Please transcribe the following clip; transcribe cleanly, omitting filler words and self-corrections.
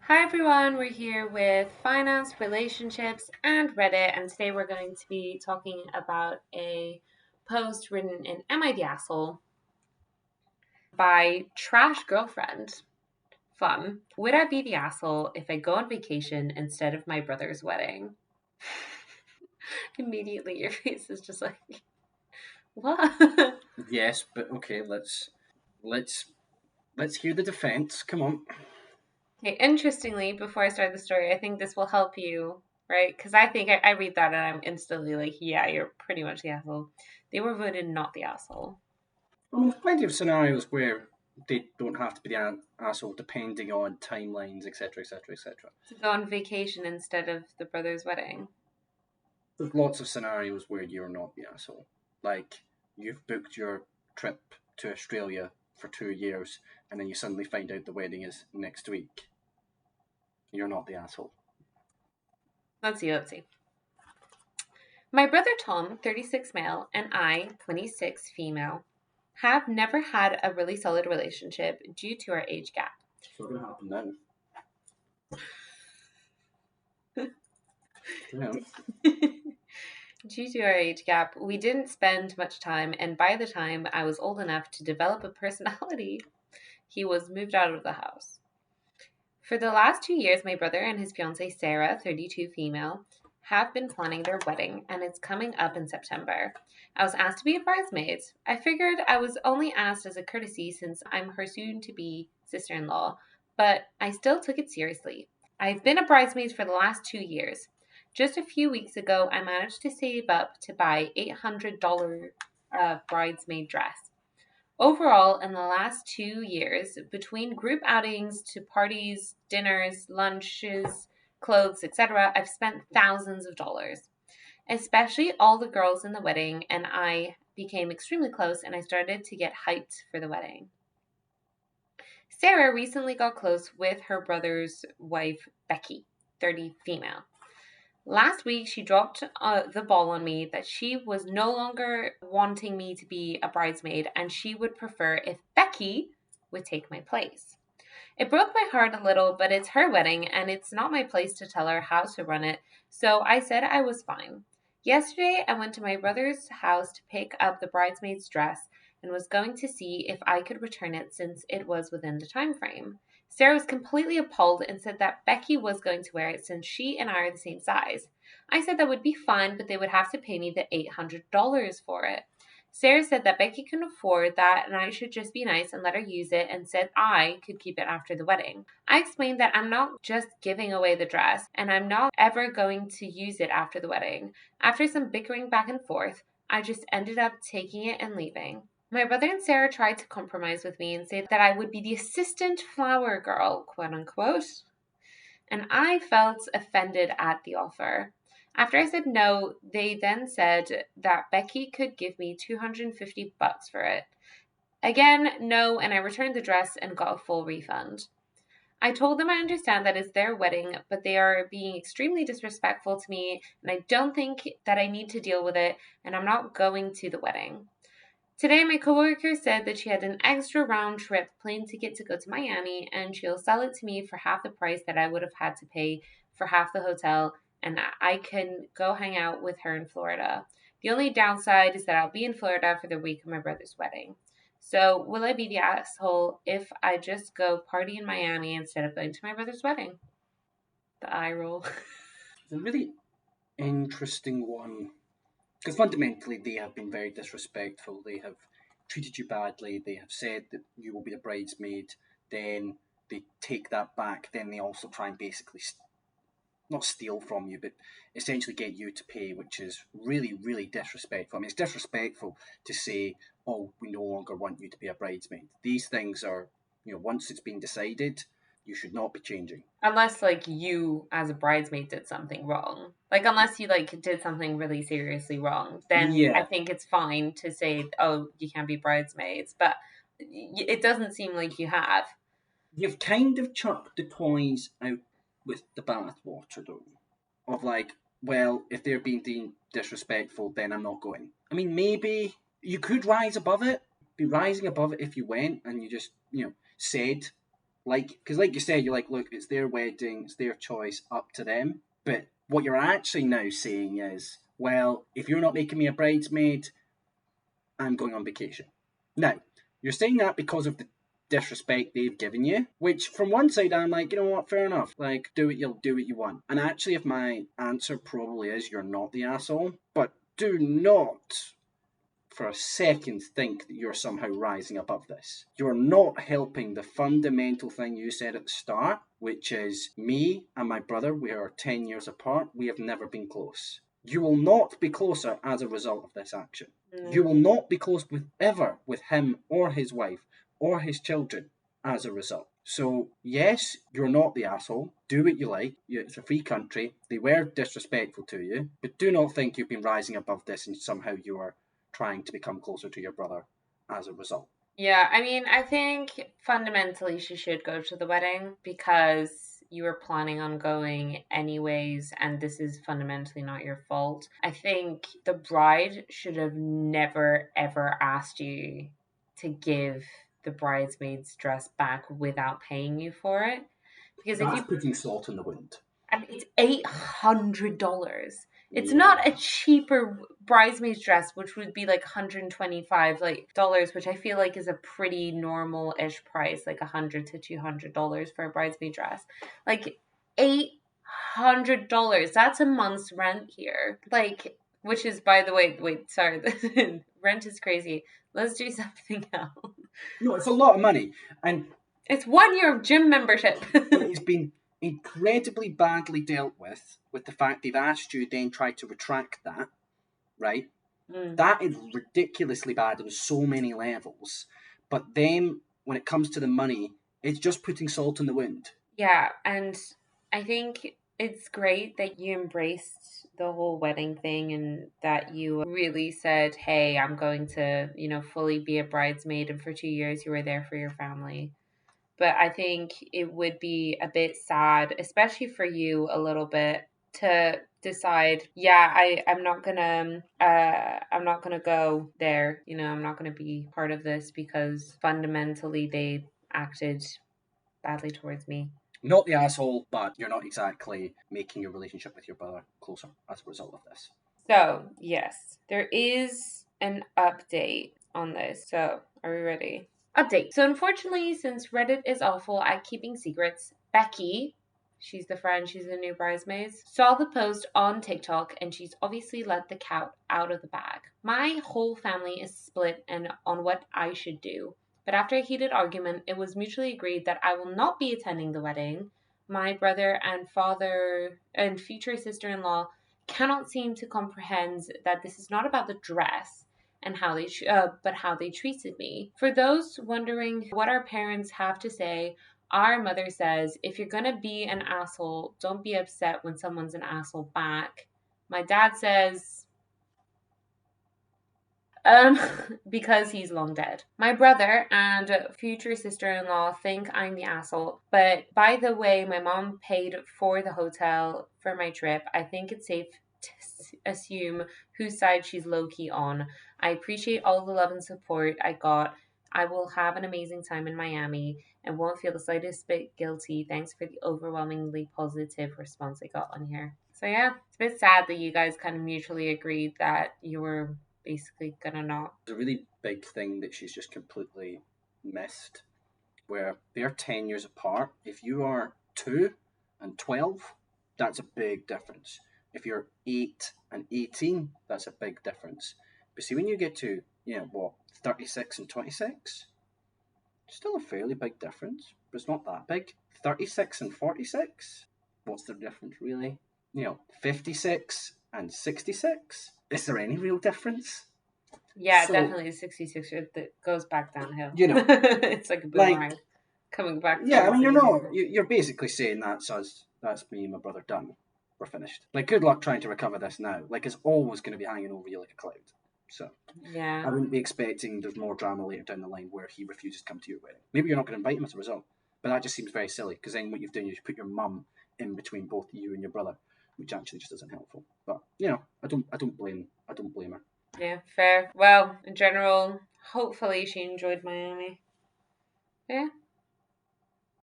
Hi everyone, we're here with finance, relationships, and Reddit, and today we're going to be talking about a post written in Am I the Asshole by Trash Girlfriend. Fun. Would I be the asshole if I go on vacation instead of my brother's wedding? Immediately your face is just like, what? Yes, but okay, let's let's hear the defense. Come on. Okay, interestingly, before I start the story, I think this will help you, right? Because I think I read that and I'm instantly like, yeah, you're pretty much the asshole. They were voted not the asshole. I mean, there's plenty of scenarios where they don't have to be the asshole, depending on timelines, etc., etc., etc. To go on vacation instead of the brother's wedding. There's lots of scenarios where you're not the asshole. Like you've booked your trip to Australia for 2 years, and then you suddenly find out the wedding is next week. You're not the asshole. Let's see. My brother Tom, 36 male, and I, 26 female, have never had a really solid relationship due to our age gap. It's not gonna happen now. Yeah. Due to our age gap, we didn't spend much time, and by the time I was old enough to develop a personality, he was moved out of the house. For the last 2 years, my brother and his fiancee Sarah, 32 female, have been planning their wedding, and it's coming up in September. I was asked to be a bridesmaid. I figured I was only asked as a courtesy since I'm her soon to be sister in law, but I still took it seriously. I've been a bridesmaid for the last 2 years. Just a few weeks ago, I managed to save up to buy $800 bridesmaid dress. Overall, in the last 2 years, between group outings to parties, dinners, lunches, clothes, etc., I've spent thousands of dollars. Especially all the girls in the wedding and I became extremely close and I started to get hyped for the wedding. Sarah recently got close with her brother's wife, Becky, 30 female. Last week, she dropped the ball on me that she was no longer wanting me to be a bridesmaid and she would prefer if Becky would take my place. It broke my heart a little, but it's her wedding and it's not my place to tell her how to run it, so I said I was fine. Yesterday, I went to my brother's house to pick up the bridesmaid's dress and was going to see if I could return it since it was within the time frame. Sarah was completely appalled and said that Becky was going to wear it since she and I are the same size. I said that would be fine, but they would have to pay me the $800 for it. Sarah said that Becky couldn't afford that and I should just be nice and let her use it and said I could keep it after the wedding. I explained that I'm not just giving away the dress and I'm not ever going to use it after the wedding. After some bickering back and forth, I just ended up taking it and leaving. My brother and Sarah tried to compromise with me and say that I would be the assistant flower girl, quote unquote, and I felt offended at the offer. After I said no, they then said that Becky could give me $250 for it. Again, no, and I returned the dress and got a full refund. I told them I understand that it's their wedding, but they are being extremely disrespectful to me, and I don't think that I need to deal with it, and I'm not going to the wedding. Today, my coworker said that she had an extra round trip plane ticket to go to Miami and she'll sell it to me for half the price that I would have had to pay for half the hotel, and I can go hang out with her in Florida. The only downside is that I'll be in Florida for the week of my brother's wedding. So, will I be the asshole if I just go party in Miami instead of going to my brother's wedding? The eye roll. It's a really interesting one because fundamentally they have been very disrespectful. They have treated you badly. They have said that you will be the bridesmaid. Then they take that back. Then they also try and basically not steal from you, but essentially get you to pay, which is really, really disrespectful. I mean, it's disrespectful to say, "Oh, we no longer want you to be a bridesmaid." These things are, once it's been decided, you should not be changing. Unless like you as a bridesmaid did something wrong. Like unless you like did something really seriously wrong, then I Yeah, think it's fine to say, "Oh, you can't be bridesmaids." But it doesn't seem like you have. you've kind of chucked the toys out with the bathwater, though. Of like, well, if they're being disrespectful, then I'm not going. I mean, maybe you could rise above it, be rising above it if you went and you just, said, Like, because like you said, you're like, look, it's their wedding, it's their choice, up to them. But what you're actually now saying is, well, if you're not making me a bridesmaid, I'm going on vacation. Now, you're saying that because of the disrespect they've given you, which from one side I'm like, you know what, fair enough. Like, do what you want. And actually, if my answer probably is you're not the asshole, but do not for a second think that you're somehow rising above this. You're not helping the fundamental thing you said at the start, which is me and my brother, we are 10 years apart, we have never been close. You will not be closer as a result of this action. You will not be close with ever with him or his wife or his children as a result. So, yes, you're not the asshole. Do what you like. It's a free country. They were disrespectful to you, but do not think you've been rising above this and somehow you are trying to become closer to your brother as a result. Yeah, I mean, I think fundamentally she should go to the wedding because you were planning on going anyways, and this is fundamentally not your fault. I think the bride should have never ever asked you to give the bridesmaid's dress back without paying you for it. Because if That's you, putting salt in the wound. I mean, it's $800. It's not a Yeah. cheaper bridesmaid's dress, which would be like $125 like dollars, which I feel like is a pretty normal-ish price, like $100 to $200 for a bridesmaid dress. Like $800. That's a month's rent here. Like, which is, by the way, wait, sorry, rent is crazy. Let's do something else. No, it's a lot of money. And It's 1 year of gym membership. but it's been incredibly badly dealt with the fact they've asked you, then tried to retract that, right? Mm. That is ridiculously bad on so many levels. But then when it comes to the money, it's just putting salt in the wound. Yeah, and I think it's great that you embraced the whole wedding thing and that you really said, "Hey, I'm going to, fully be a bridesmaid." And for 2 years, you were there for your family. But I think it would be a bit sad, especially for you a little bit, to decide, yeah, I'm not gonna go there. I'm not gonna be part of this because fundamentally they acted badly towards me. Not the asshole, but you're not exactly making your relationship with your brother closer as a result of this. So, yes, there is an update on this. So, are we ready? Update. So, unfortunately, since Reddit is awful at keeping secrets, Becky, she's the friend, she's the new bridesmaid, saw the post on TikTok and she's obviously let the cat out of the bag. My whole family is split and on what I should do. But after a heated argument, it was mutually agreed that I will not be attending the wedding. My brother and father and future sister in law cannot seem to comprehend that this is not about the dress and but how they treated me. For those wondering what our parents have to say, our mother says, if you're gonna be an asshole, don't be upset when someone's an asshole back. My dad says, um, because he's long dead. My brother and future sister-in-law think I'm the asshole, but by the way, my mom paid for the hotel for my trip. I think it's safe to assume whose side she's low-key on. I appreciate all the love and support I got. I will have an amazing time in Miami and won't feel the slightest bit guilty. Thanks for the overwhelmingly positive response I got on here. So yeah, it's a bit sad that you guys kind of mutually agreed that you were basically gonna not. It's a really big thing that she's just completely missed, where they're 10 years apart. If you are 2 and 12, that's a big difference. If you're 8 and 18, that's a big difference. But see, when you get to, 36 and 26, still a fairly big difference, but it's not that big. 36 and 46, what's the difference really? 56 and 66, is there any real difference? Yeah, So, definitely 66 that goes back downhill. you know, It's like a like, boomerang coming back yeah, I towards mean, you. you're basically saying that's us, that's me and my brother done. We're finished. Like, good luck trying to recover this now. Like, it's always going to be hanging over you like a cloud. So, Yeah. I wouldn't be expecting there's more drama later down the line where he refuses to come to your wedding. Maybe you're not going to invite him as a result. But that just seems very silly because then what you've done is put your mum in between both you and your brother, which actually just isn't helpful. But I don't blame her. Yeah, fair. Well, in general, hopefully she enjoyed Miami. Yeah.